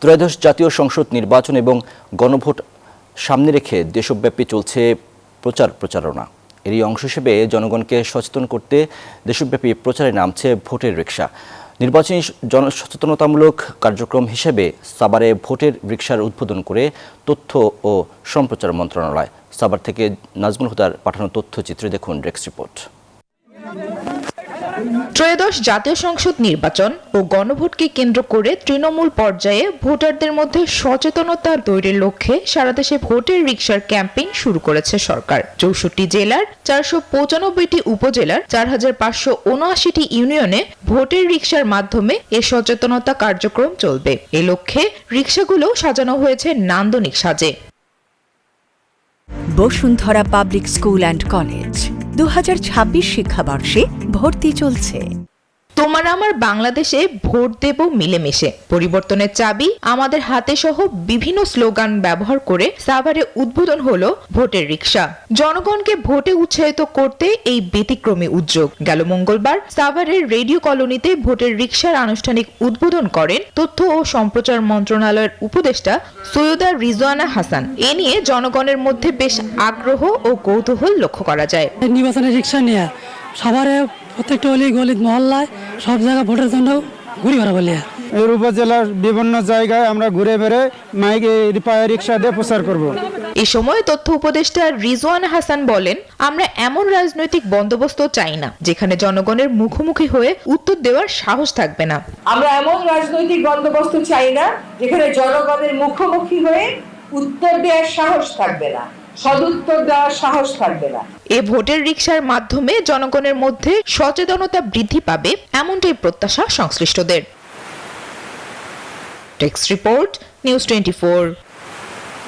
ত্রয়োদশ জাতীয় সংসদ নির্বাচন এবং গণভোট সামনে রেখে দেশব্যাপী চলছে প্রচারণা। এরই অংশ হিসেবে জনগণকে সচেতন করতে দেশব্যাপী প্রচারে নামছে ভোটের রিকশা। নির্বাচনী জনসচেতনতামূলক কার্যক্রম হিসেবে সাভারে ভোটের রিকশার উদ্বোধন করে তথ্য ও সম্প্রচার মন্ত্রণালয়। সাভার থেকে নাজমুল হুদার পাঠানো তথ্যচিত্রে দেখুন ডেস্ক রিপোর্ট। ত্রয়োদশ জাতীয় সংসদ নির্বাচন ও গণভোটকে কেন্দ্র করে তৃণমূল পর্যায়ে ভোটারদের মধ্যে সচেতনতা তৈরির লক্ষ্যে সারা দেশে ভোটের রিকশার ক্যাম্পেইন শুরু করেছে সরকার। 64 জেলার 495টি উপজেলার 4579টি ইউনিয়নে ভোটের রিকশার মাধ্যমে এ সচেতনতা কার্যক্রম চলবে। এ লক্ষ্যে রিকশাগুলো সাজানো হয়েছে নান্দনিক সাজে। Bashundhara public school and college 2026 শিক্ষাবর্ষে ভর্তি চলছে। তোমার আমার বাংলাদেশে ভোট দেব মিলেমিশে, পরিবর্তনের চাবি আমাদের হাতে সহ বিভিন্ন স্লোগান ব্যবহার করে সাভারে উদ্বোধন হলো ভোটের রিকশা। জনগণকে ভোটে উৎসাহিত করতে এই ব্যতিক্রমী উদ্যোগ। গেল মঙ্গলবার সাভারের রেডিও কলোনিতে ভোটের রিকশার আনুষ্ঠানিক উদ্বোধন করেন তথ্য ও সম্প্রচার মন্ত্রণালয়ের উপদেষ্টা সৈয়দা রিজওয়ানা হাসান। এ নিয়ে জনগণের মধ্যে বেশ আগ্রহ ও কৌতূহল লক্ষ্য করা যায়। নির্বাচনের রিকশা নিয়ে সাভারে প্রত্যেকটা অলি গলি মহল্লায় সব জায়গায় ভোটের জন্য ঘুরে বেড়া বলি। এই উপজেলার বিভিন্ন জায়গায় আমরা ঘুরে বেড়ে মাইকে রিকশা দিয়ে প্রচার করব। এ সময় তথ্য উপদেষ্টা রিজওয়ানা হাসান বলেন, আমরা এমন রাজনৈতিক বন্দোবস্ত চাই না যেখানে জনগণের মুখোমুখি হয়ে উত্তর দেওয়ার সাহস থাকবে না। আমরা এমন রাজনৈতিক বন্দোবস্ত চাই না যেখানে জনগণের মুখোমুখি হয়ে উত্তর দেওয়ার সাহস থাকবে না, সদুত্তর দেওয়ার সাহস থাকবে না। এ ভোটের রিকশার মাধ্যমে জনগণের মধ্যে সচেতনতা বৃদ্ধি পাবে, এমনটাই প্রত্যাশা সংশ্লিষ্টদের। Desk report, news 24।